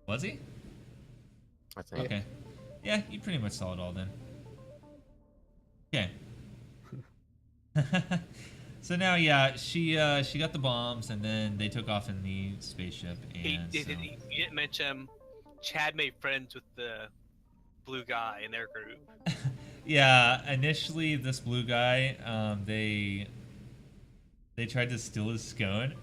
Was he? I think. Okay. Yeah, you pretty much saw it all then. Okay. So now, yeah, she got the bombs, and then they took off in the spaceship, He and did. so He didn't mention Chad made friends with the blue guy in their group. yeah, initially this blue guy, they tried to steal his scone,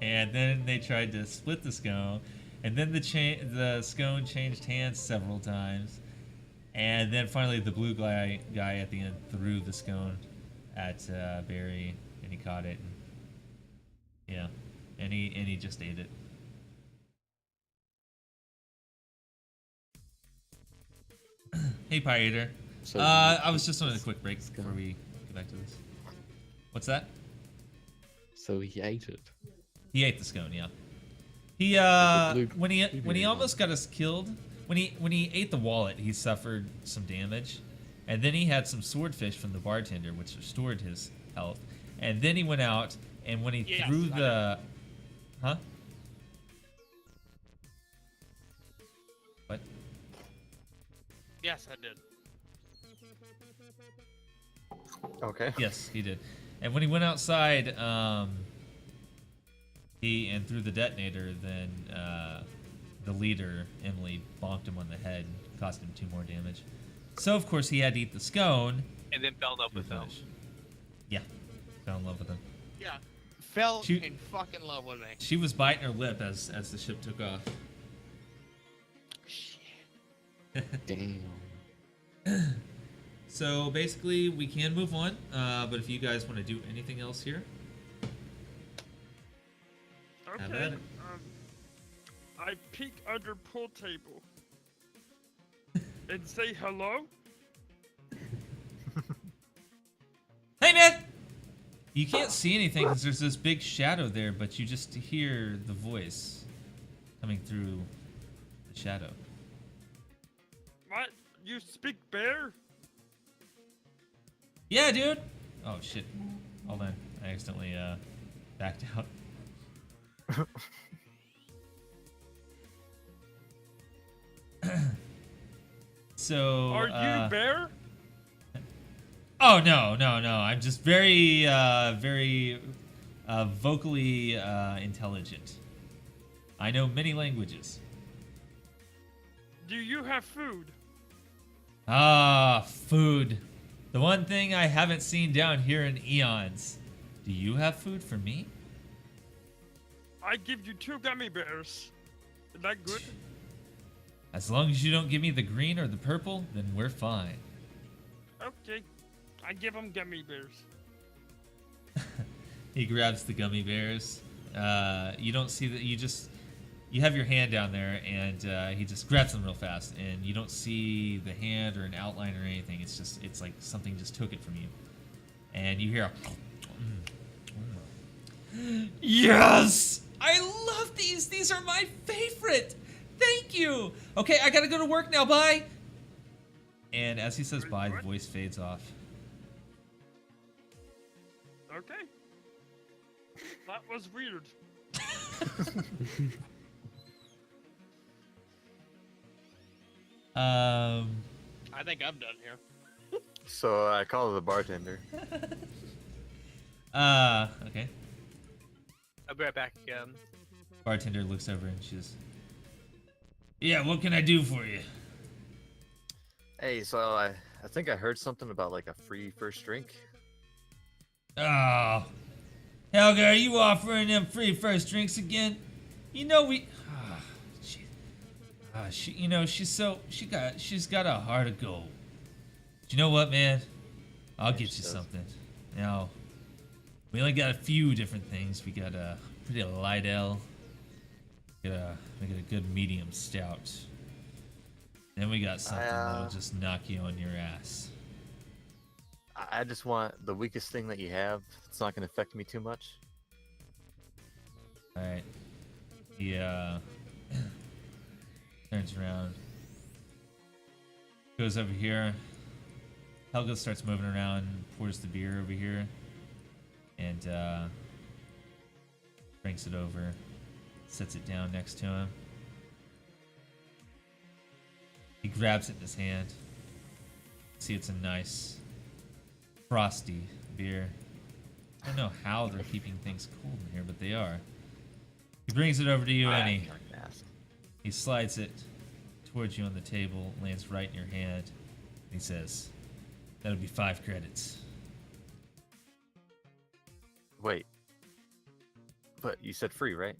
and then they tried to split the scone, and then the scone changed hands several times, and then finally the blue guy at the end threw the scone at Barry, and he caught it, and yeah, and he just ate it. Hey, Pie Eater. So I was just on a quick break before we get back to this. What's that? So he ate it. He ate the scone, yeah. He when he blueberry almost got us killed, when he ate the wallet, he suffered some damage, and then he had some swordfish from the bartender, which restored his health, and then he went out, and when he Yes, threw I the, huh? What? Yes, I did. Okay. Yes, he did. And when he went outside, he and threw the detonator, then the leader, Emily, bonked him on the head and cost him 2 more damage. So of course he had to eat the scone And then fell in love to with him. finish. Yeah, fell in love with him. Yeah, fell Shoot. in fucking love with me. She was biting her lip as the ship took off. Shit. Damn. So basically, we can move on. But if you guys want to do anything else here, Have at Okay. it. I peek under pool table and say hello. hey man, you can't see anything because there's this big shadow there, but you just hear the voice coming through the shadow. What? You speak bear? Yeah, dude. Oh shit. Hold on. I accidentally backed out. So Are you bear? Oh no, no, no. I'm just very very vocally intelligent. I know many languages. Do you have food? Ah, food. The one thing I haven't seen down here in eons. Do you have food for me? I give you 2 gummy bears. Is that good? As long as you don't give me the green or the purple, then we're fine. Okay. I give them gummy bears. He grabs the gummy bears. You don't see that. You have your hand down there, and he just grabs them real fast, and you don't see the hand or an outline or anything. It's like something just took it from you, and you hear a. Yes, I love these. These are my favorite. Thank you. Okay, I gotta go to work now. Bye. And as he says bye, the voice fades off. Okay. That was weird. I think I'm done here. So I call the bartender. Okay. I'll be right back again. Bartender looks over and she's, yeah, what can I do for you? Hey, so I think I heard something about like a free first drink. Oh, Helga, are you offering them free first drinks again? You know we. She's got a heart of gold. But you know what, man? I'll get you she does. something. Now, we only got a few different things. We got a pretty light ale. We got a good medium stout. Then we got something that'll just knock you on your ass. I just want the weakest thing that you have. It's not gonna affect me too much. All right. He turns around, goes over here. Helga starts moving around, pours the beer over here, and drinks it over, sets it down next to him. He grabs it in his hand. See, it's a nice, frosty beer. I don't know how they're keeping things cold in here, but they are. He brings it over to you, and he slides it towards you on the table, lands right in your hand. And he says, "That'll be 5 credits." Wait. But you said free, right?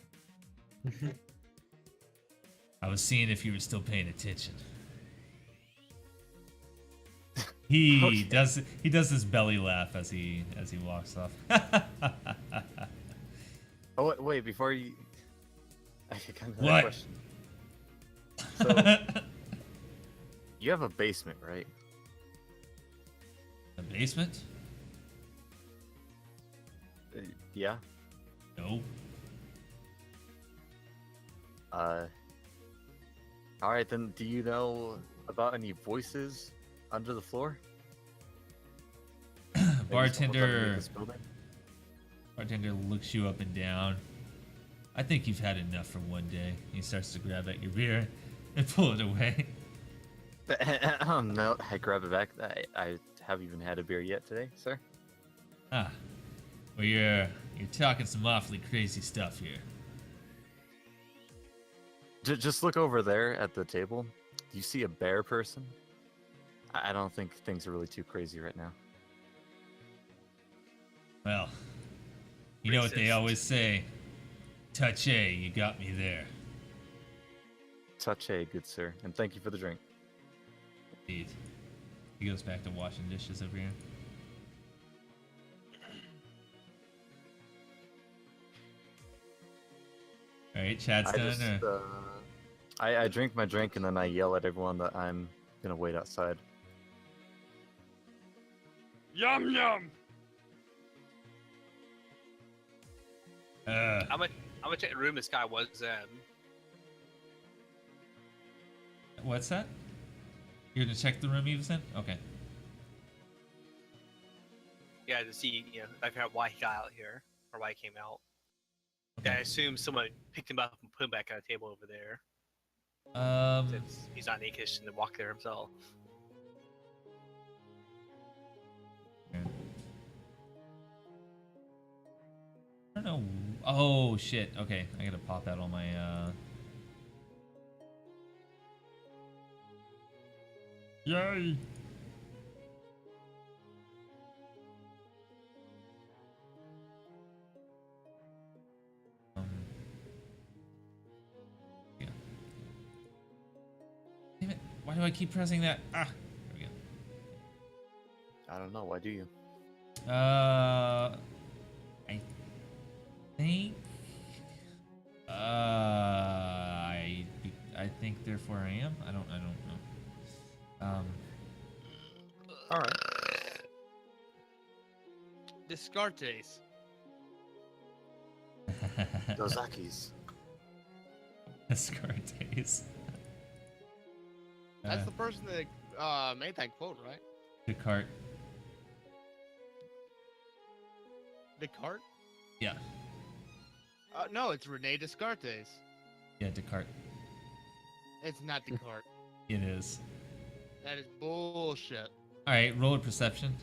I was seeing if you were still paying attention. He Okay. does this belly laugh as he walks off. Oh, wait, before you... I got another What? question. So, you have a basement, right? The basement? Yeah? No. Alright, then do you know about any voices under the floor? Maybe someone's underneath Bartender this building? Bartender looks you up and down. I think you've had enough for one day. He starts to grab at your beer and pull it away. No, I grab it back. I haven't even had a beer yet today, sir. Ah. Well, you're talking some awfully crazy stuff here. Just look over there at the table. Do you see a bear person? I don't think things are really too crazy right now. Well, you know what they Racist. always say. Touche, you got me there. Touche, good sir, and thank you for the drink. Indeed. He goes back to washing dishes over here. Alright, Chad's I done. just, or- I drink my drink and then I yell at everyone that I'm gonna wait outside. Yum yum. I'm gonna check the room this guy was in. What's that? You're gonna check the room he was in? Okay. Yeah, to see, figure out why he got out here or why he came out. Yeah, I assume someone picked him up and put him back on a table over there. Since he's not in a kitchen to walk there himself. I don't know. Oh shit. Okay, I gotta pop out all my Yay. yeah. Damn it. Why do I keep pressing that? Ah, there we go. I don't know, why do you? I think. I think therefore I am. I don't know. Alright. Descartes. Dozakis. Descartes. That's the person that made that quote, right? Descartes. Descartes? Yeah. No, it's Rene Descartes. Yeah, Descartes. It's not Descartes. It is. That is bullshit. All right, roll a perception.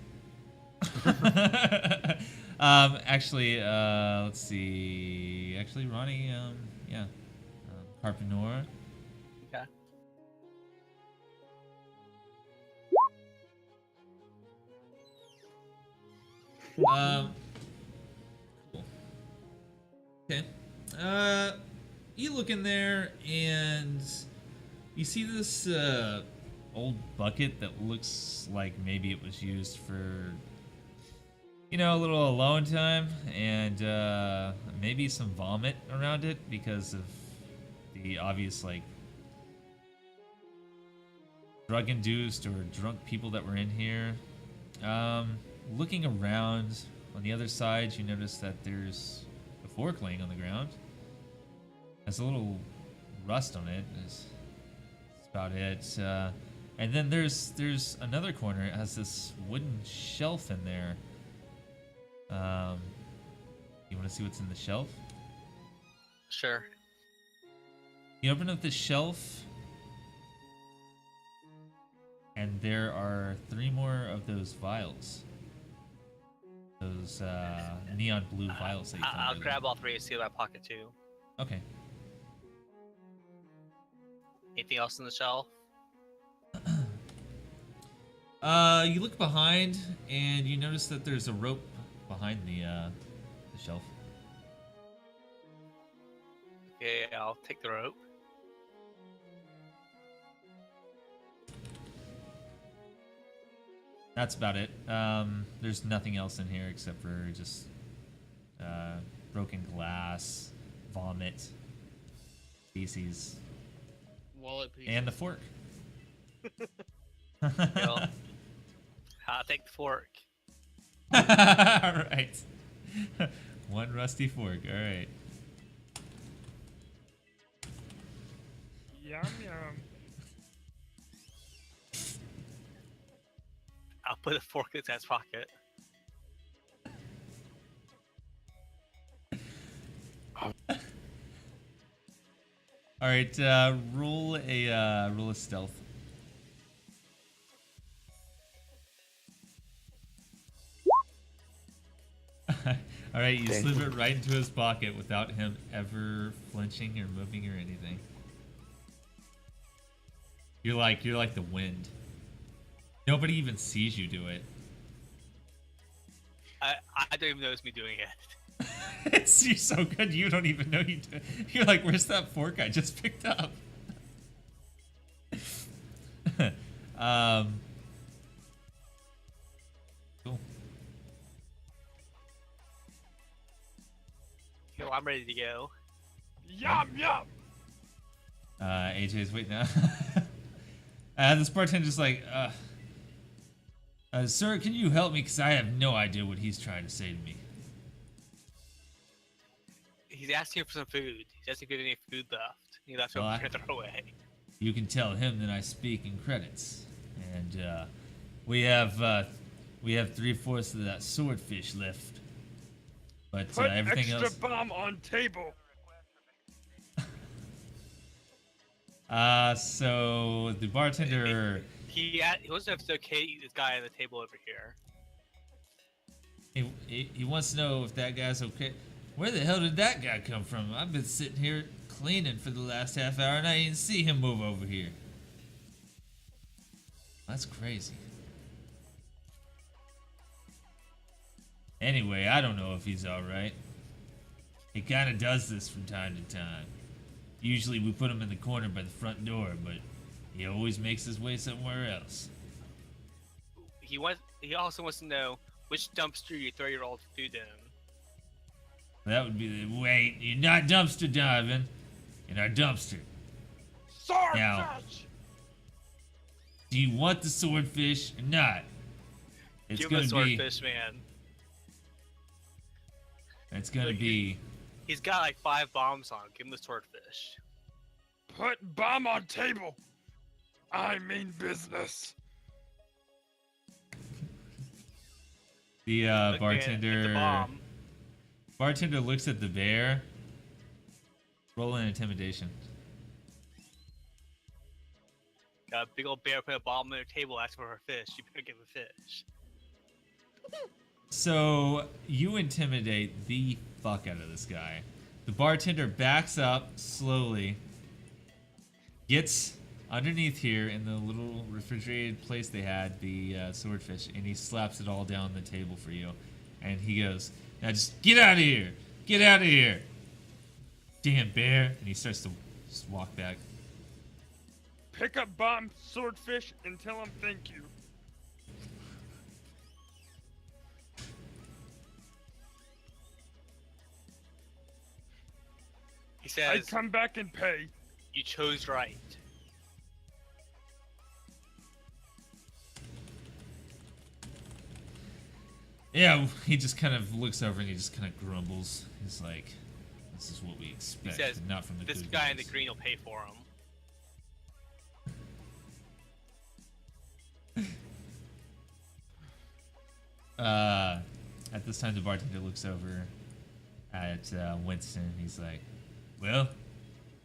Actually, let's see. Actually, Ronnie, yeah, Carpenter. Okay. Cool. Okay. You look in there and you see this old bucket that looks like maybe it was used for, a little alone time, and maybe some vomit around it because of the obvious, drug-induced or drunk people that were in here. Looking around on the other side, you notice that there's a fork laying on the ground. Has a little rust on it. That's about it. And then there's another corner. It has this wooden shelf in there. You want to see what's in the shelf? Sure. You open up the shelf, And there are 3 more of those vials. Those neon blue vials that you found. I'll earlier. grab all 3 and see in my pocket too. Okay. Anything else on the shelf? You look behind and you notice that there's a rope behind the shelf. Okay, I'll take the rope. That's about it. There's nothing else in here except for just broken glass, vomit, feces, Wallet piece. and the fork. Well, I'll take the fork. All right. One rusty fork. All right. Yum yum. I'll put a fork in his pocket. All right. Roll a stealth. All right, you Dang. slip it right into his pocket without him ever flinching or moving or anything. You're like the wind. Nobody even sees you do it. I don't even notice me doing it. You're so good, you don't even know you do. You're like, where's that fork I just picked up? Cool. Yo, I'm ready to go. Yum yum. AJ's waiting now. This bartender's like, sir, can you help me? Because I have no idea what he's trying to say to me. He's asking for some food. He doesn't get any food left. He left Well, it to throw away. You can tell him that I speak in credits. And we have 3/4 of that swordfish left. But Put everything extra else. bomb on table. So the bartender, He wants to know if it's okay to eat this guy on the table over here. he wants to know if that guy's okay. Where the hell did that guy come from? I've been sitting here cleaning for the last half hour and I didn't see him move over here. That's crazy. Anyway, I don't know if he's alright. He kind of does this from time to time. Usually we put him in the corner by the front door, but he always makes his way somewhere else. He also wants to know which dumpster you throw your old food in. That would be the wait. You're not dumpster diving in our dumpster. Now, Swordfish. do you want the swordfish or not? It's Give him gonna the be. swordfish, man. It's gonna Look, be. He's got like 5 bombs on. Give him the swordfish. Put bomb on table. I mean business. The Look, man, it's a bartender. bomb. Bartender looks at the bear. Roll an intimidation. Got a big old bear put a bomb on their table asking for a fish. You better give him a fish. So you intimidate the fuck out of this guy. The bartender backs up slowly, gets underneath here in the little refrigerated place they had, the swordfish, and he slaps it all down the table for you. And he goes, "Now just get out of here! Get out of here! Damn bear!" And he starts to just walk back. Pick up bomb swordfish and tell him thank you. He I says, come back and pay. you chose right. Yeah, he just kind of looks over and he just kind of grumbles. He's like, "This is what we He expect, says, not from the this good guy in the guys." green will pay for him. At this time, the bartender looks over at Winston. He's like, "Well,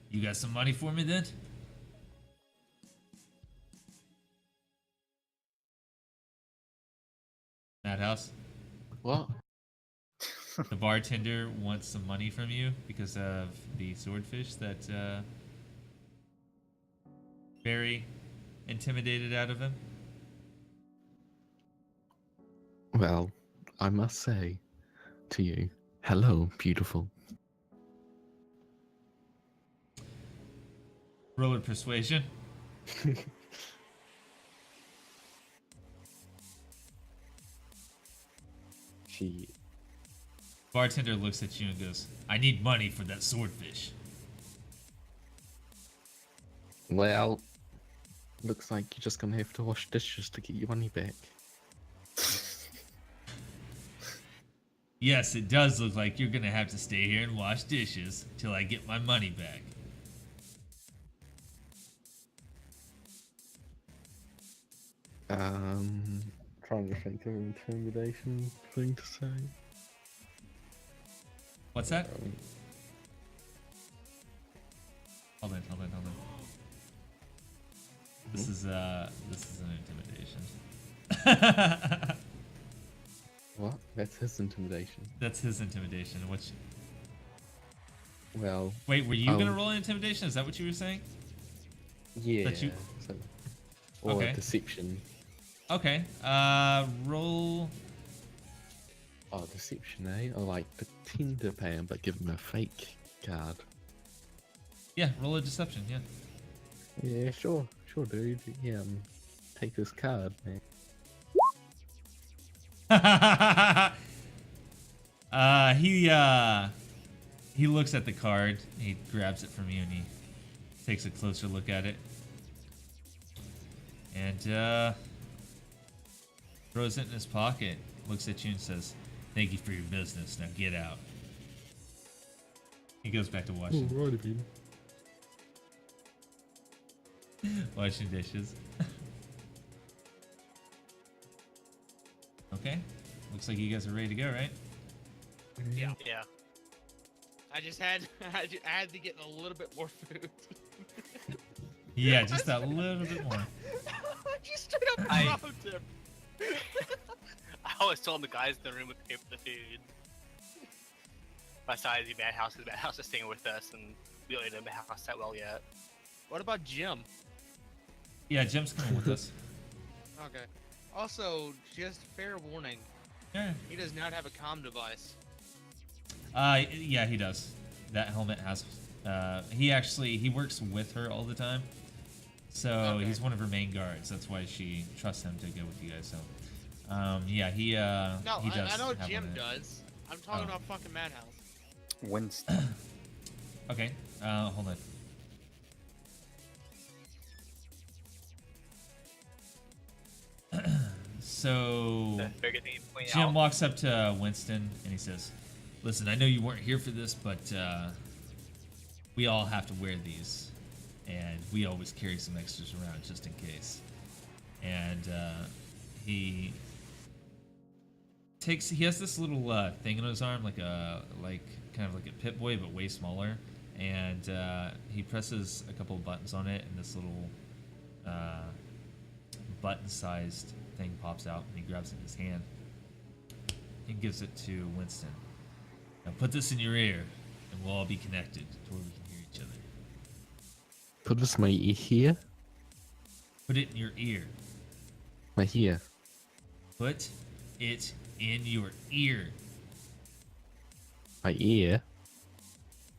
you got some money for me then?" Madhouse. What? The bartender wants some money from you because of the swordfish that Barry intimidated out of him. Well, I must say to you, hello, beautiful. Roller persuasion. She. Bartender looks at you and goes, "I need money for that swordfish." Well, looks like you're just gonna have to wash dishes to get your money back. Yes, it does look like you're gonna have to stay here and wash dishes till I get my money back. Trying to think of an intimidation thing to say. What's that? Hold on. This is an intimidation. What? That's his intimidation. That's his intimidation. Which Well, wait, were you gonna roll an intimidation? Is that what you were saying? yeah. you- So, or Okay. deception. Okay. Roll. Oh, deception, eh? Or like pretend to pay him, but give him a fake card. Yeah, roll a deception. Yeah. Yeah, sure, dude. Yeah, take this card, man. He looks at the card. He grabs it from you and he takes a closer look at it. And throws it in his pocket. Looks at you and says, "Thank you for your business. Now get out." He goes back to washing Alrighty, man. washing dishes. Okay. Looks like you guys are ready to go, right? Yeah. Yeah. I just had I had to get a little bit more food. Yeah, just a little bit more. Just straight up I- robbed him. I always told the guys in the room with the food. Besides the Madhouse, because Madhouse is staying with us, and we don't know the Madhouse that well yet. What about Jim? Yeah, Jim's coming with us. Okay. Also, just fair warning, Yeah. he does not have a comm device. Yeah, he does. That helmet has. He works with her all the time, so Okay. he's one of her main guards. That's why she trusts him to go with you guys. So, yeah, he No, he does. I know have Jim one of it. does. I'm talking Oh. about fucking Madhouse. Winston. Okay, hold on. So That's a very good thing to point Jim out. walks up to Winston and he says, "Listen, I know you weren't here for this, but we all have to wear these, and we always carry some extras around just in case." And he has this little thing in his arm, like kind of like a Pit Boy, but way smaller. And he presses a couple of buttons on it, and this little button-sized thing pops out, and he grabs it in his hand and gives it to Winston. "Now put this in your ear, and we'll all be connected to where we can hear each other. Put this in my ear here. Put it in your ear. My ear. Put it in your ear. My ear.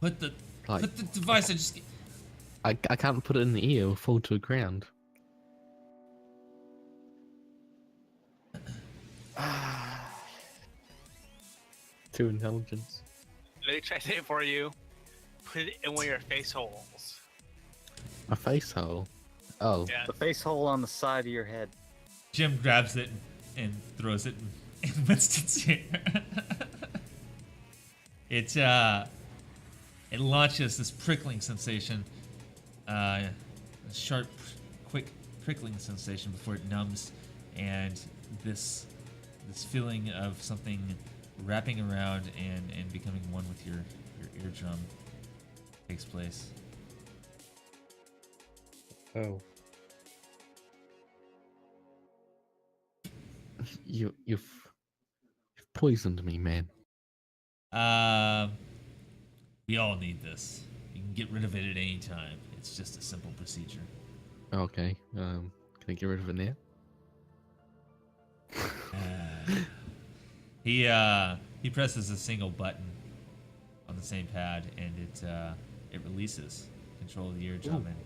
Put the Like- put the device. I can't put it in the ear. It'll fall to the ground. Too intelligence. Let me try to say it for you. Put it in one of your face holes. A face hole. Oh. Yeah. The face hole on the side of your head. Jim grabs it and throws it in Winston's ear. It launches this prickling sensation, a sharp, quick prickling sensation before it numbs, and this feeling of something wrapping around and becoming one with your eardrum takes place. Oh. You've poisoned me, man. We all need this. You can get rid of it at any time. It's just a simple procedure. Okay. Can I get rid of it now? He presses a single button on the same pad, and it releases control of the eardrum and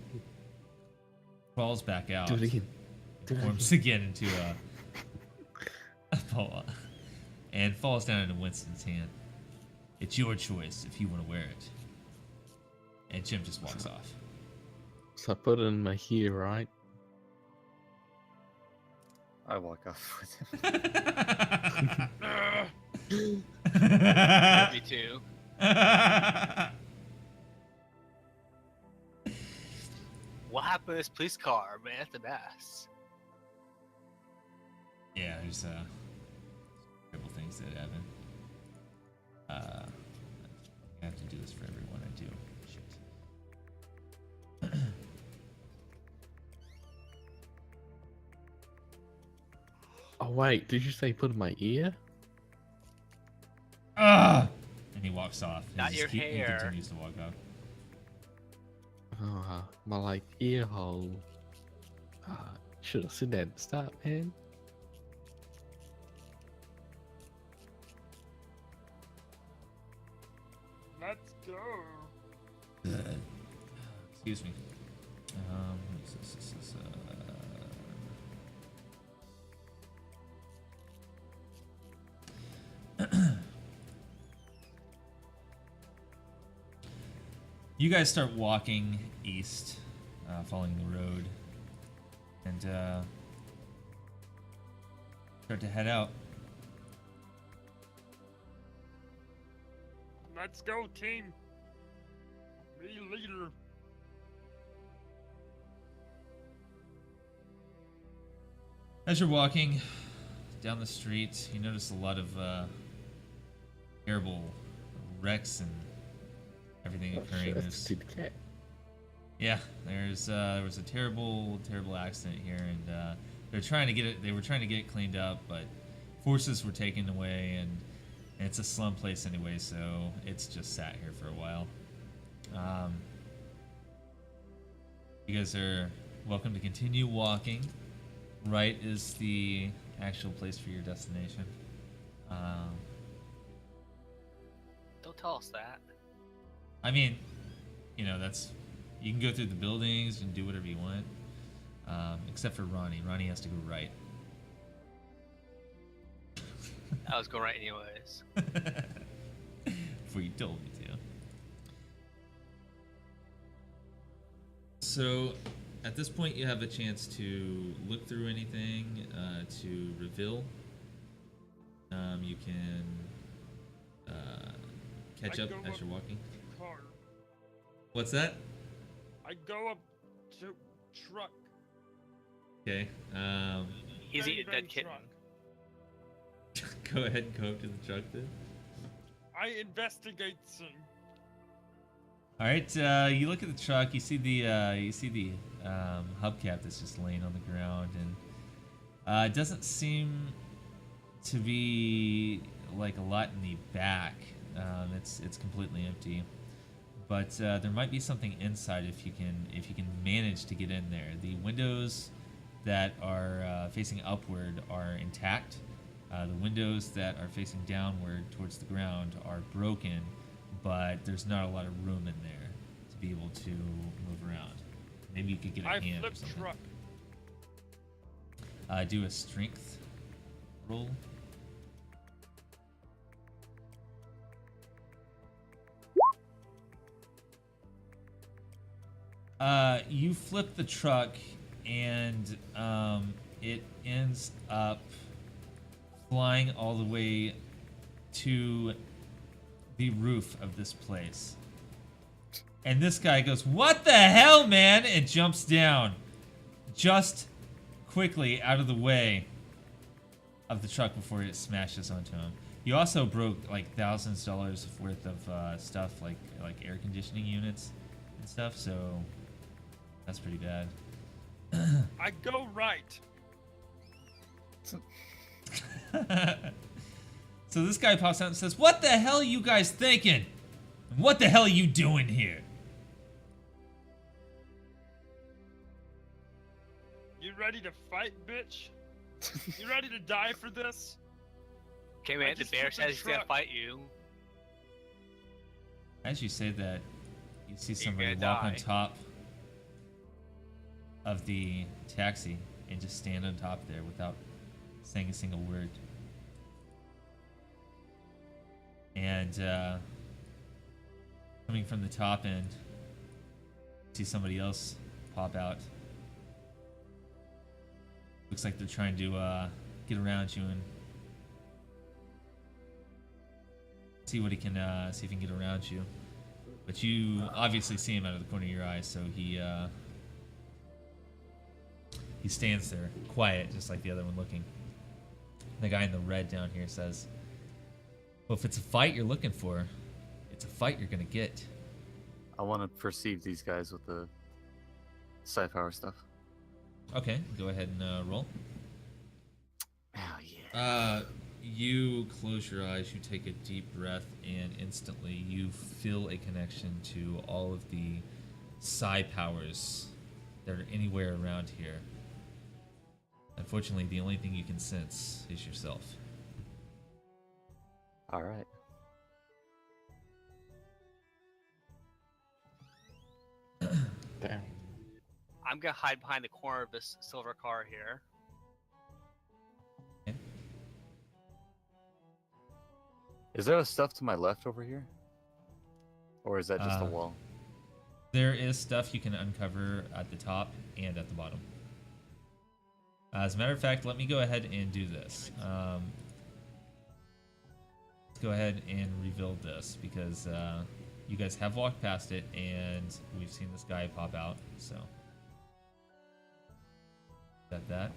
crawls back out. Do it again. Forms again into a boa and falls down into Winston's hand. It's your choice if you want to wear it. And Jim just walks off. So I put it in my ear, right? I walk off with him. Me too. What happened to this police car, man? That's the best. Yeah, there's terrible things that happen. I have to do this for everyone I do. Shit. Oh wait, did you say put in my ear? Ah! And he walks off. Not He your he hair. continues to walk off. Oh, my like ear hole. Should have said that at the start, man. Let's go. Excuse me. What is this? This is, You guys start walking east, following the road, and start to head out. Let's go, team. Me leader. As you're walking down the street, you notice a lot of terrible wrecks and everything occurring. There's, the cat. yeah, there was a terrible accident here, and they're trying to get it. They were trying to get it cleaned up, but forces were taken away, and it's a slum place anyway, so it's just sat here for a while. You guys are welcome to continue walking. Right is the actual place for your destination. Don't tell us that. I mean, you know, that's, you can go through the buildings and do whatever you want, except for Ronnie. Ronnie has to go right. I was going right anyways. Before you told me to. So, at this point, you have a chance to look through anything, to reveal. You can catch I up go as up you're walking. Car. What's that? I go up to truck. Okay. He's Bang, eating a bang, dead kitten. truck. Go ahead and go up to the truck then. I investigate some. All right, you look at the truck. You see the hubcap that's just laying on the ground, and it doesn't seem to be like a lot in the back. It's completely empty, but there might be something inside if you can manage to get in there. The windows that are facing upward are intact. The windows that are facing downward towards the ground are broken, but there's not a lot of room in there to be able to move around. Maybe you could get a I hand or flip something. truck. Do a strength roll. You flip the truck, and it ends up flying all the way to the roof of this place. And this guy goes, "What the hell, man?" and jumps down just quickly out of the way of the truck before it smashes onto him. You also broke like thousands of dollars worth of stuff, like air conditioning units and stuff, so that's pretty bad. I go right. So this guy pops out and says, "What the hell are you guys thinking? And what the hell are you doing here?" You ready to fight, bitch? You ready to die for this? Okay, man. The just bear took the says he's gonna truck. fight you. As you say that, you see You're somebody gonna walk on die. top of the taxi and just stand on top there without saying a single word. And coming from the top end, see somebody else pop out. Looks like they're trying to get around you and see what he can see if he can get around you. But you obviously see him out of the corner of your eye, so he stands there, quiet, just like the other one looking. The guy in the red down here says, "Well, if it's a fight you're looking for, it's a fight you're gonna get." I want to perceive these guys with the psi power stuff. Okay, go ahead and roll. Oh yeah. You close your eyes, you take a deep breath, and instantly you feel a connection to all of the psi powers that are anywhere around here. Unfortunately, the only thing you can sense is yourself. All right. Damn. I'm gonna hide behind the corner of this silver car here. Okay. Is there stuff to my left over here? Or is that just a wall? There is stuff you can uncover at the top and at the bottom. As a matter of fact, let me go ahead and do this. Let's go ahead and reveal this because you guys have walked past it and we've seen this guy pop out. So got that.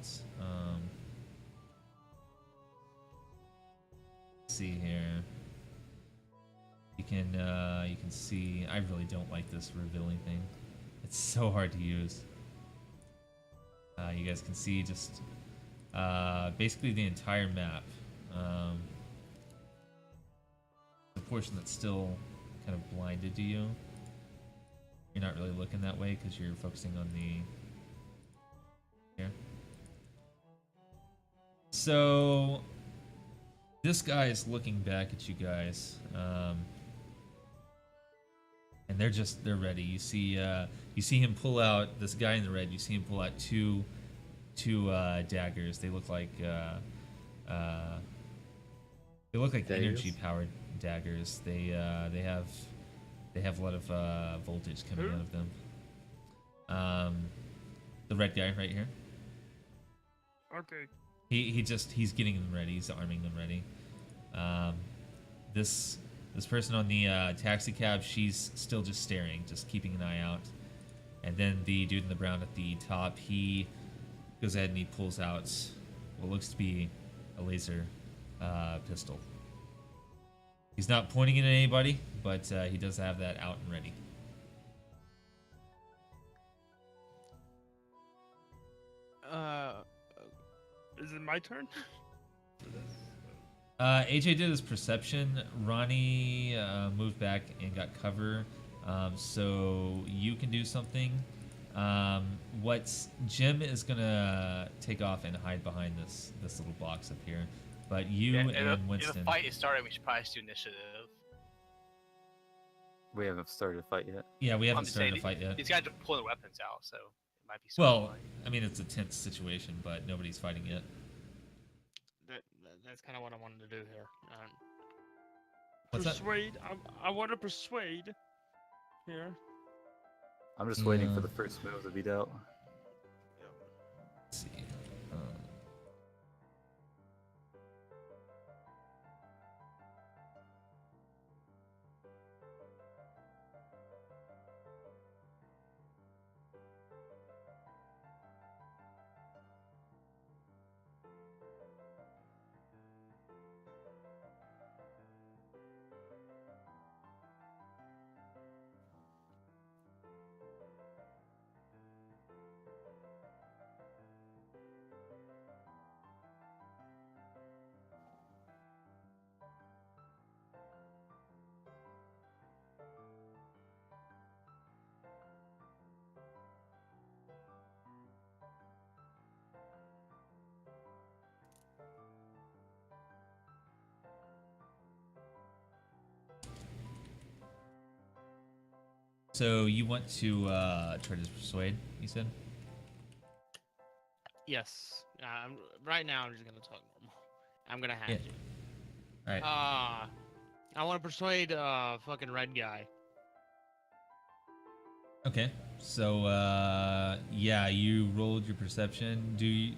Let's see here. You can see. I really don't like this revealing thing. It's so hard to use. You guys can see just basically the entire map. The portion that's still kind of blinded to you. You're not really looking that way because you're focusing on the here. So this guy is looking back at you guys, and they're ready. You see him pull out this guy in the red. You see him pull out two daggers. They look like Daggers? energy powered daggers. They have a lot of voltage coming out of them. The red guy right here. Okay. He's getting them ready. He's arming them ready. This person on the taxi cab, she's still just staring, just keeping an eye out. And then the dude in the brown at the top, he goes ahead and he pulls out what looks to be a laser pistol. He's not pointing it at anybody, but he does have that out and ready. Is it my turn? AJ did his perception. Ronnie moved back and got cover, so you can do something. Jim is gonna take off and hide behind this little box up here, but you Yeah, and if Winston. the fight is started, we should probably just do initiative. We haven't started a fight yet. Yeah, we I'm haven't just started saying, a fight yet. These guys are pulling their weapons out, so it might be. Well, I mean it's a tense situation, but nobody's fighting yet. That's kind of what I wanted to do here. What's that? Persuade. I want to persuade. Here. I'm just waiting for the first move to be dealt. Let's see. So you want to try to persuade? You said. Yes. Right now, I'm just gonna talk normal. I'm gonna have Yeah. to. All right. I want to persuade fucking red guy. Okay. So yeah, you rolled your perception. Do you,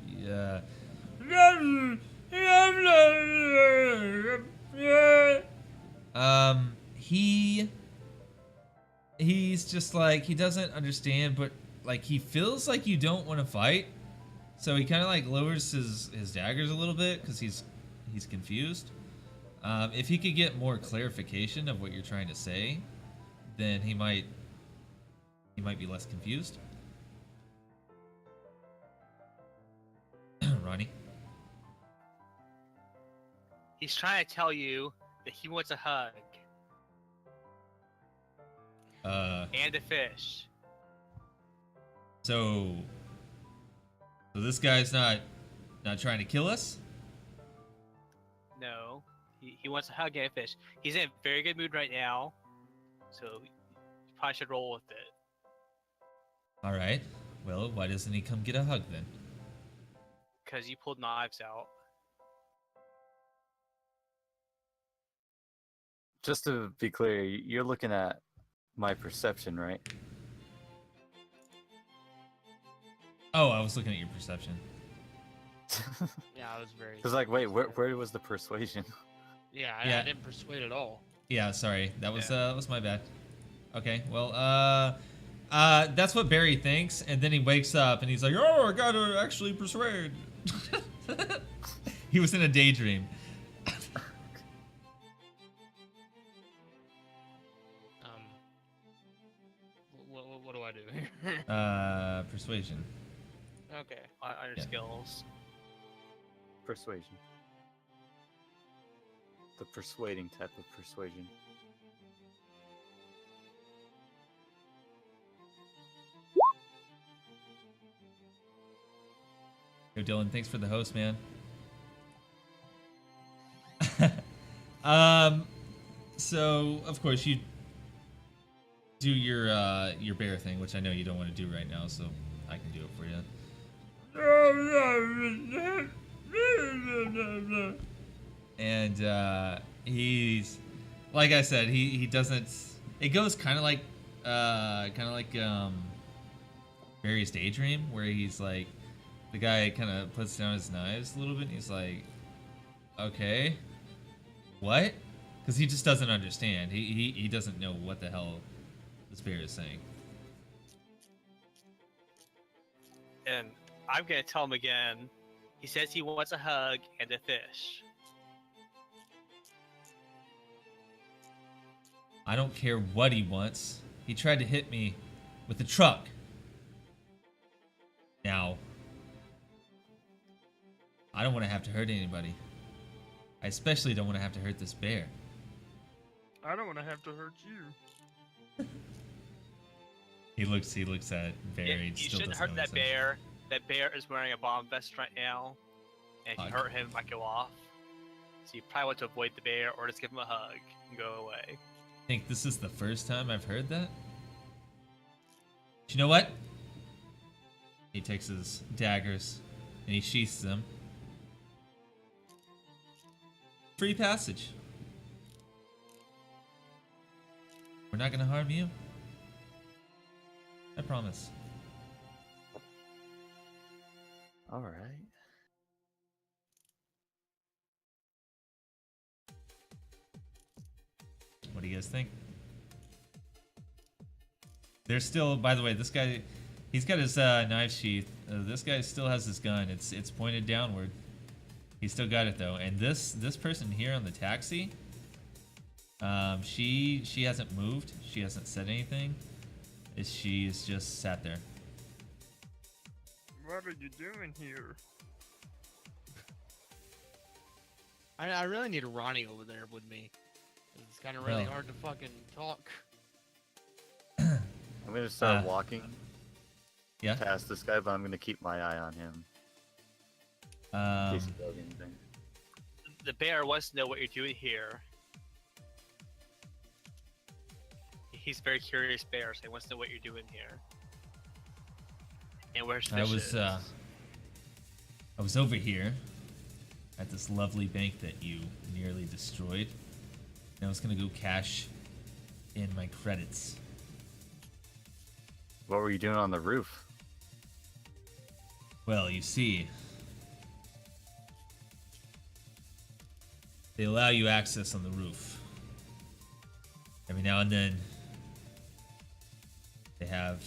he's just like he doesn't understand, but like he feels like you don't want to fight, so he kind of like lowers his daggers a little bit because he's confused. If he could get more clarification of what you're trying to say, then he might be less confused. Ronnie. He's trying to tell you that he wants a hug and a fish. So this guy's not trying to kill us? No, he wants a hug and a fish. He's in a very good mood right now, so you probably should roll with it. All right. Well, why doesn't he come get a hug then? Because you pulled knives out. Just to be clear, you're looking at my perception, right? Oh, I was looking at your perception. Yeah, I was very. Because like, wait, where was the persuasion? Yeah, Yeah. I didn't persuade at all. Yeah, sorry. That was my bad. Okay. Well, that's what Barry thinks, and then he wakes up and he's like, "Oh, I gotta actually persuade." He was in a daydream. What do I do here? Persuasion. Okay. On your Yeah. skills. Persuasion. The persuading type of persuasion. Yo, Dylan, thanks for the host, man. So of course you do your bear thing, which I know you don't want to do right now, so I can do it for you. And he's, like I said, he doesn't. It goes kind of like Barry's daydream, where he's like, the guy kind of puts down his knives a little bit, and he's like, okay, what? Because he just doesn't understand. He doesn't know what the hell this bear is saying. And I'm gonna tell him again. He says he wants a hug and a fish. I don't care what he wants. He tried to hit me with a truck. Now, I don't want to have to hurt anybody. I especially don't want to have to hurt this bear. I don't want to have to hurt you. He looks at Barry. Yeah, you still shouldn't doesn't hurt know that what he's saying. bear. That bear is wearing a bomb vest right now. And if you Hug. hurt him, it might go off. So you probably want to avoid the bear or just give him a hug and go away. I think this is the first time I've heard that. But you know what? He takes his daggers and he sheaths them. Free passage. We're not gonna harm you. I promise. All right. What do you guys think? There's still, by the way, this guy, he's got his knife sheath. This guy still has his gun. It's pointed downward. He's still got it though. And this person here on the taxi, she hasn't moved. She hasn't said anything. She's just sat there. What are you doing here? I really need Ronnie over there with me. It's kind of really Well. hard to fucking talk. I'm gonna start Uh, walking Yeah. past this guy, but I'm gonna keep my eye on him in case he does anything. The bear wants to know what you're doing here. he's a very curious bear, so he wants to know what you're doing here. And where's I fish was is. I was over here at this lovely bank that you nearly destroyed. And I was gonna go cash in my credits. What were you doing on the roof? Well, you see, they allow you access on the roof. Every now and then, they have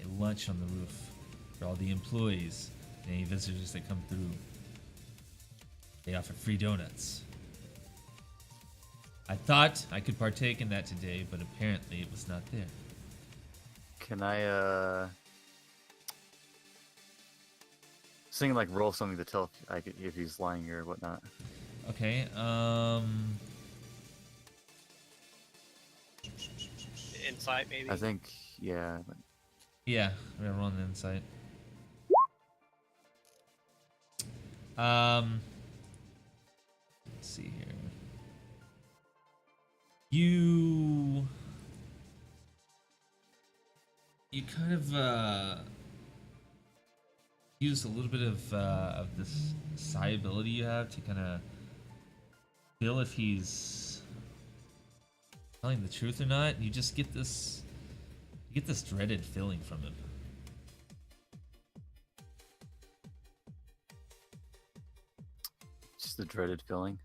a lunch on the roof for all the employees and any visitors that come through. They offer free donuts. I thought I could partake in that today, but apparently it was not there. Can I sing like roll something to tell if he's lying or whatnot? Okay, Insight, maybe? I think yeah. yeah, we're gonna roll an insight. Let's see here. You kind of use a little bit of this psi ability you have to kind of feel if he's telling the truth or not. You just get this dreaded feeling from him. Just the dreaded feeling.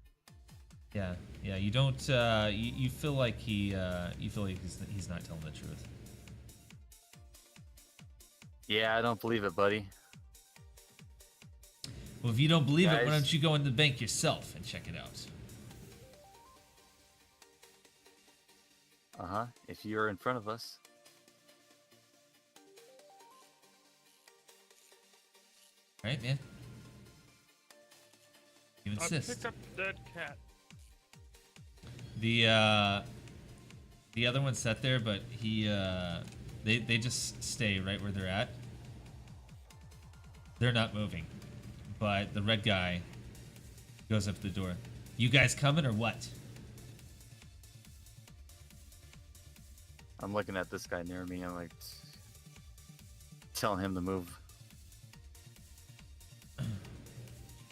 Yeah, you don't you feel like he's not telling the truth. Yeah, I don't believe it, buddy. Well, if you don't believe it, why Guys. don't you go in the bank yourself and check it out? Uh-huh. If you're in front of us. All right, man. You I insist. picked up the dead cat. The other one sat there, but they just stay right where they're at. They're not moving, but the red guy goes up to the door. You guys coming or what? I'm looking at this guy near me. I'm like telling him to move.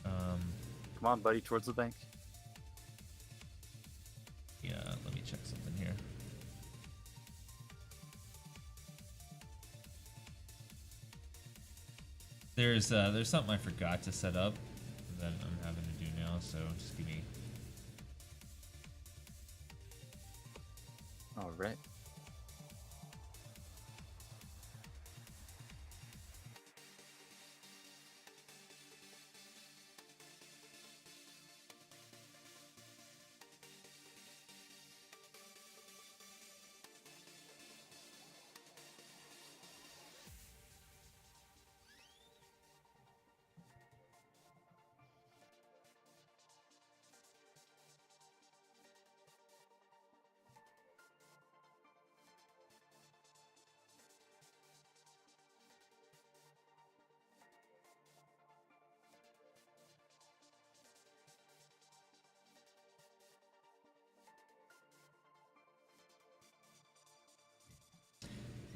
Come on, buddy, towards the bank. Yeah, let me check something here. There's something I forgot to set up that I'm having to do now, so just give me. All right.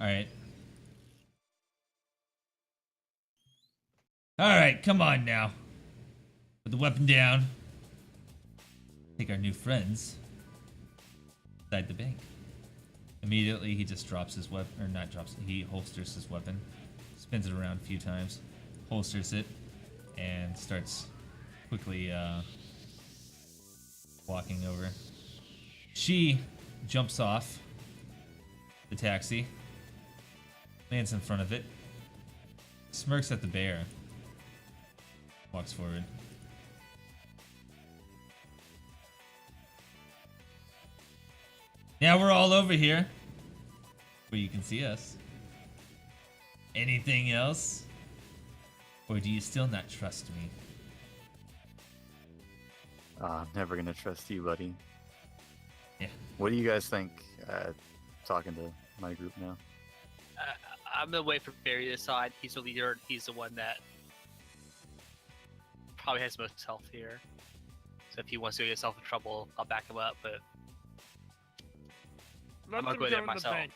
All right. All right, come on now. Put the weapon down. Take our new friends inside the bank. Immediately, he just drops his weapon, or not drops. He holsters his weapon, spins it around a few times, holsters it, and starts quickly walking over. She jumps off the taxi, lands in front of it, smirks at the bear, walks forward. Now we're all over here, where you can see us. Anything else? Or do you still not trust me? I'm never gonna trust you, buddy. Yeah. What do you guys think? Talking to my group now. I'm gonna wait for Barry to decide. He's the leader. And he's the one that probably has most health here. So if he wants to get himself in trouble, I'll back him up. But Let gonna them go go there in the myself. bank.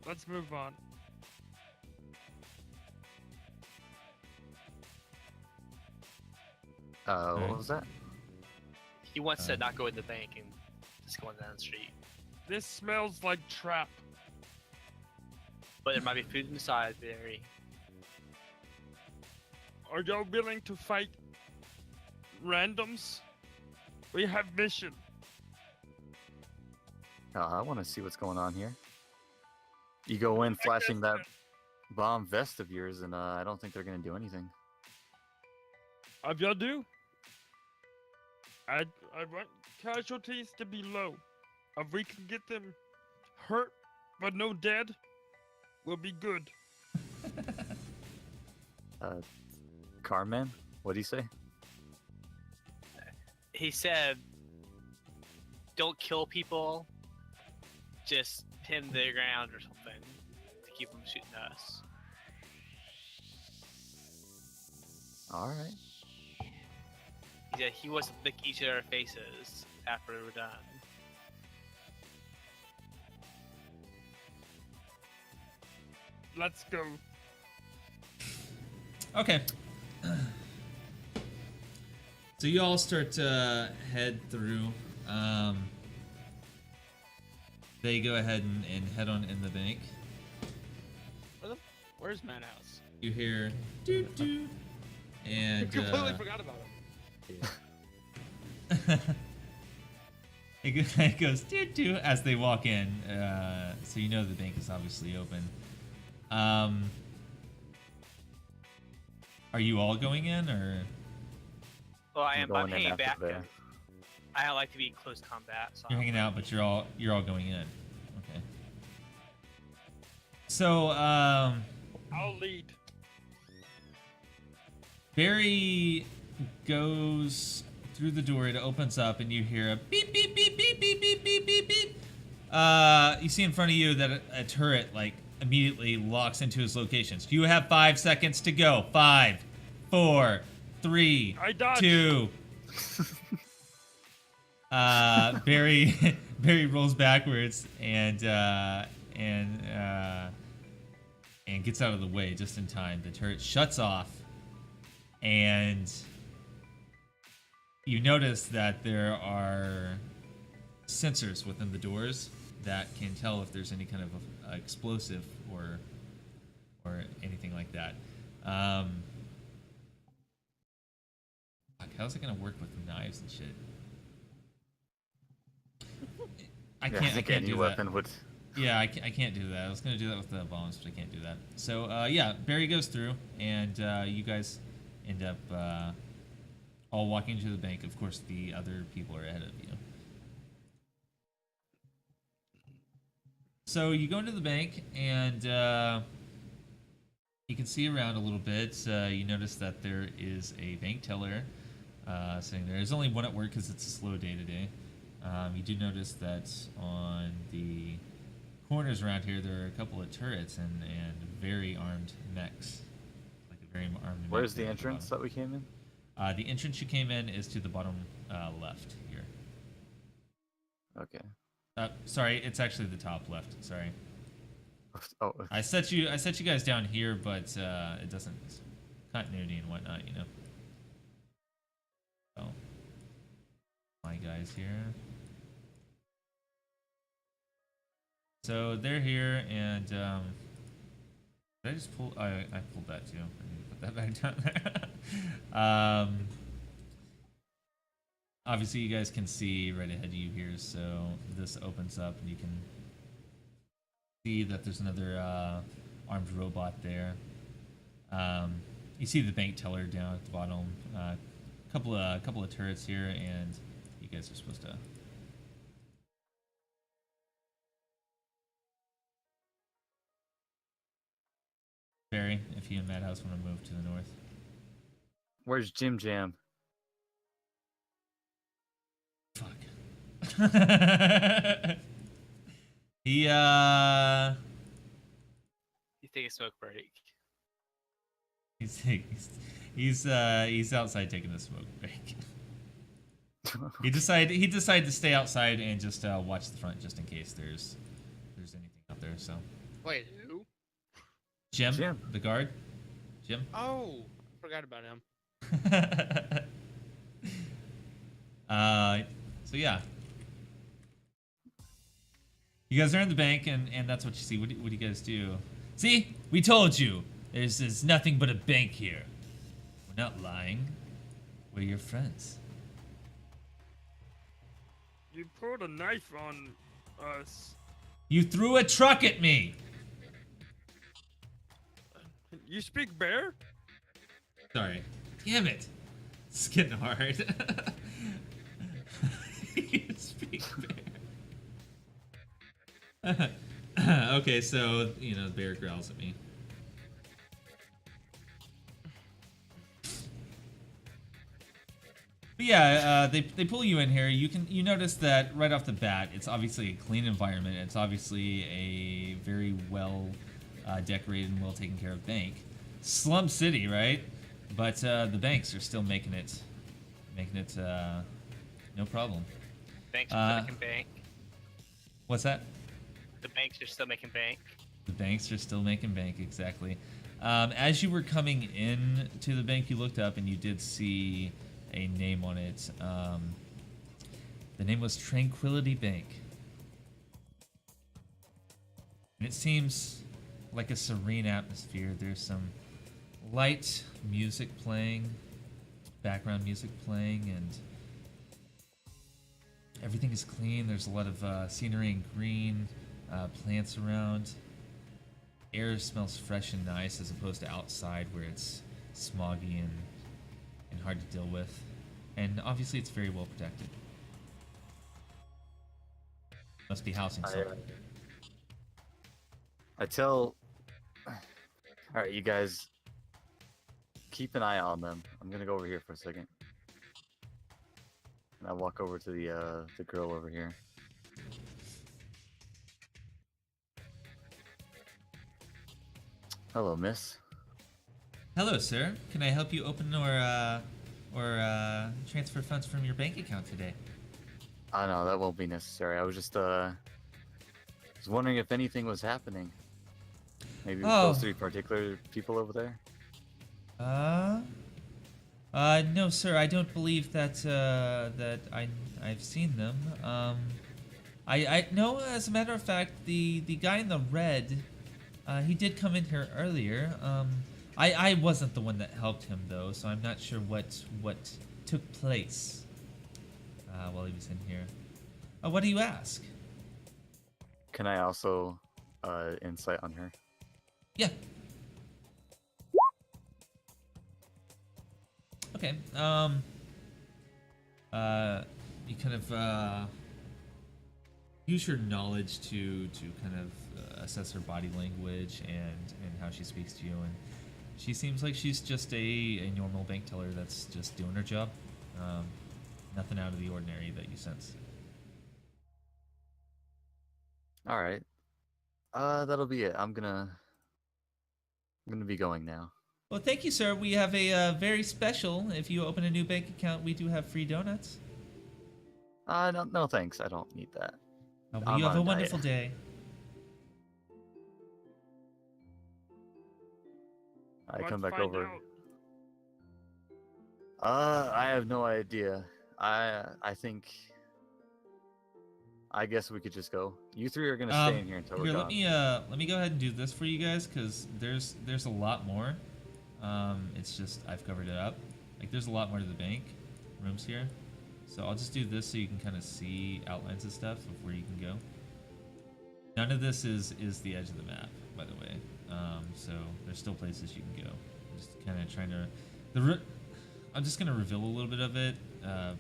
Let's move on. What was that? He wants to Uh. not go in the bank and just go on down the street. This smells like trap. But there might be food inside, Barry. Are y'all willing to fight randoms? We have mission. I want to see what's going on here. You go in flashing that bomb vest of yours, and I don't think they're gonna do anything. If y'all do, I want casualties to be low. If we can get them hurt but no dead, we'll be good. Carman, what do you say? He said, "Don't kill people. Just pin them to the ground or something to keep them shooting us." All right. He said he wants to lick each of their faces after we're done. Let's go. Okay. So you all start to head through. They go ahead and head on in the bank. Where's Madhouse? You hear doo doo, and Completely forgot about him. it goes doo doo as they walk in. So you know the bank is obviously open. Are you all going in, or? Well, I I'm am. going I'm in hanging after back. there. I like to be in close combat. So You're hanging out, but you're all going in. Okay. So I'll lead. Barry goes through the door. It opens up, and you hear a beep beep beep beep beep beep beep beep beep. You see in front of you that a turret like immediately locks into his locations. You have 5 seconds to go. 5, 4, 3, I dodged. 2. Barry rolls backwards and gets out of the way just in time. The turret shuts off, and you notice that there are sensors within the doors that can tell if there's any kind of explosive or anything like that. Fuck, how's it gonna work with knives and shit? I Yeah, can't. I think can't any do weapon that. would. Yeah, I can't do that. I was gonna do that with the bombs, but I can't do that. So yeah, Barry goes through, and you guys end up all walking to the bank. Of course, the other people are ahead of you. So you go into the bank, and you can see around a little bit. You notice that there is a bank teller sitting there. There's only one at work because it's a slow day today. You do notice that on the corners around here, there are a couple of turrets and very armed mechs. Like a very armed mech Where's the there at entrance bottom. that we came in? The entrance you came in is to the bottom left here. Okay. Sorry, it's actually the top left. Sorry. Oh, I set you guys down here, but it doesn't continuity and whatnot, you know. So my guys here. So they're here, and did I just pull? I pulled that too. I need to put that back down there. Obviously, you guys can see right ahead of you here. So this opens up, and you can see that there's another armed robot there. You see the bank teller down at the bottom. Couple of turrets here, and you guys are supposed to. Barry, if you and Madhouse want to move to the north. where's Jim Jam? Fuck. He You take a smoke break. he's outside taking a smoke break. He decided to stay outside and just watch the front just in case there's So Wait, who? Jim, Jim. the guard, Jim. Oh, forgot about him. So yeah. You guys are in the bank, and that's what you see. What do you guys do? See? We told you. There's nothing but a bank here. We're not lying. We're your friends. You pulled a knife on us. You threw a truck at me! You speak bear? Sorry. Damn it. It's getting hard. You speak bear. Okay, so, you know, the bear growls at me. But yeah, they pull you in here. You notice that right off the bat, it's obviously a clean environment. It's obviously a very well decorated and well taken care of bank. Slum city, right? But the banks are still making it no problem. Banks are still making bank. What's that? The banks are still making bank. The banks are still making bank, exactly. As you were coming in to the bank, you looked up and you did see a name on it. The name was Tranquility Bank. And it seems like a serene atmosphere. There's some light music playing, background music playing, and everything is clean. There's a lot of scenery and green, plants around. Air smells fresh and nice as opposed to outside where it's smoggy and hard to deal with. And obviously it's very well protected. Must be housing someone. I tell. Alright, you guys. Keep an eye on them. I'm gonna go over here for a second. And I walk over to the girl over here. Hello, miss. Hello, sir. Can I help you open or transfer funds from your bank account today? Oh no, that won't be necessary. I was just was wondering if anything was happening. Maybe close to any particular people over there. No, sir. I don't believe that I've seen them. I no. As a matter of fact, the guy in the red, he did come in here earlier. I wasn't the one that helped him though, so I'm not sure what took place while he was in here. What do you ask? Can I also insight on her? Yeah. Okay. You kind of use your knowledge to kind of assess her body language and how she speaks to you, and she seems like she's just a normal bank teller that's just doing her job. Nothing out of the ordinary that you sense. All right. That'll be it. I'm gonna be going now. Well, thank you, sir. We have a very special. If you open a new bank account, we do have free donuts. No thanks. I don't need that. Well, I'm you have on a a wonderful diet. day. I Let's come back find over. out. I have no idea. I think. I guess we could just go. You three are gonna stay in here until we're Here, gone. let me go ahead and do this for you guys because there's a lot more. It's just I've covered it up. Like there's a lot more to the bank rooms here, so I'll just do this so you can kind of see outlines of stuff of where you can go. None of this is the edge of the map, by the way. So there's still places you can go. I'm just kind of trying to I'm just gonna reveal a little bit of it,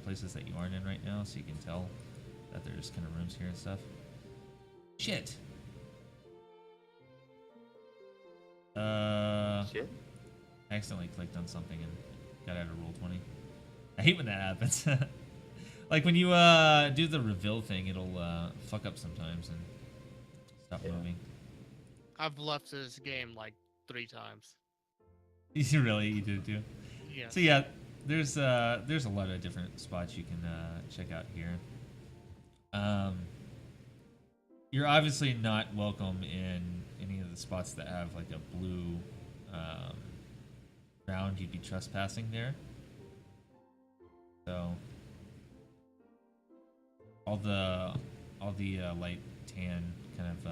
places that you aren't in right now, so you can tell that there's kind of rooms here and stuff. Shit. Shit. I accidentally clicked on something and got out of Roll20. I hate when that happens. Like when you do the reveal thing, it'll fuck up sometimes and stop moving. I've left this game like 3 times. You did it too. Yeah. So yeah, there's a lot of different spots you can check out here. You're obviously not welcome in any of the spots that have like a blue round. You'd be trespassing there. So all the light tan kind of.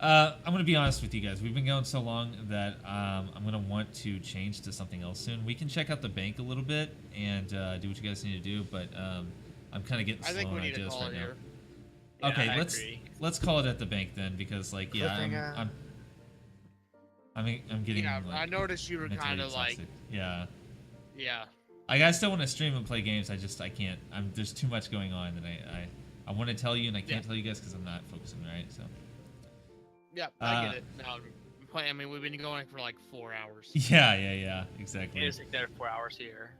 I'm gonna be honest with you guys. We've been going so long that I'm gonna want to change to something else soon. We can check out the bank a little bit and do what you guys need to do, but I'm kind of getting I slow think on we need to ideas call right it now. here. Yeah, Okay, I let's agree. call it at the bank then, because like yeah, I'm getting Yeah, like, I noticed you were mentally kind of like, exhausted. Yeah. yeah. Like, I still want to stream and play games. I can't. There's too much going on that I want to tell you and I can't tell you guys because I'm not focusing right. So Yeah, I get it. No, I mean, we've been going for like 4 hours. yeah, exactly. It's like another 4 hours here.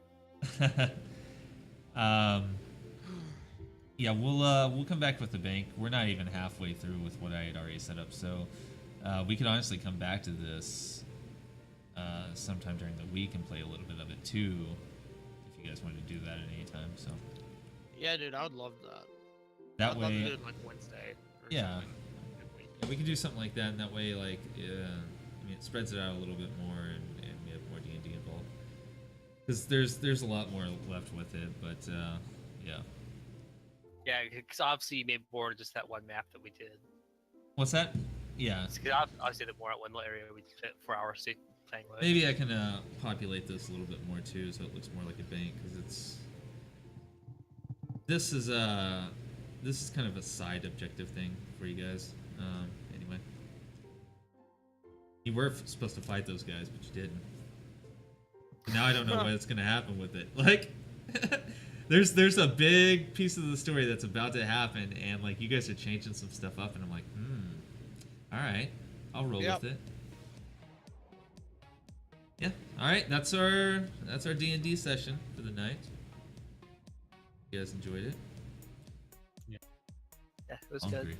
Yeah, we'll come back with the bank. We're not even halfway through with what I had already set up, so we could honestly come back to this sometime during the week and play a little bit of it too, if you guys wanted to do that at any time. So Yeah, dude, I would love that. that I'd love to way, do it like Wednesday. Or yeah. something. Yeah, we can do something like that, and that way, like, I mean, it spreads it out a little bit more, and we have more D&D involved. Because there's a lot more left with it, but yeah. Yeah, because obviously you made more than just that one map that we did. What's that? Yeah. Because obviously the more at one area we spent 4 hours playing with. Maybe I can populate this a little bit more too, so it looks more like a bank. Because it's this is kind of a side objective thing for you guys. Anyway, you were supposed to fight those guys, but you didn't. Now I don't know what's gonna happen with it. Like, there's a big piece of the story that's about to happen, and like you guys are changing some stuff up, and I'm like, all right, I'll roll with it. Yeah, all right, that's our D&D session for the night. You guys enjoyed it? Yeah, it was Hungry. good.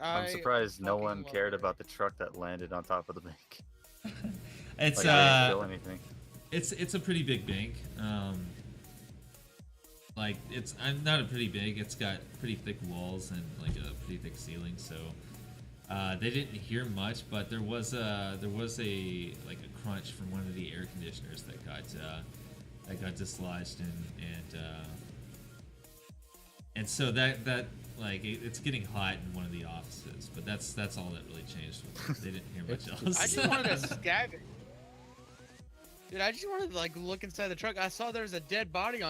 I'm surprised no fucking one love cared it. about the truck that landed on top of the bank. It's Like, I didn't feel anything. it's a pretty big bank. Like I'm not a pretty big. It's got pretty thick walls and like a pretty thick ceiling. So they didn't hear much, but there was a like a crunch from one of the air conditioners that got dislodged and so that like it's getting hot in one of the offices. But that's all that really changed. They didn't hear much else. I just wanted to scavenge. Dude, I just wanted to like look inside the truck. I saw there was a dead body on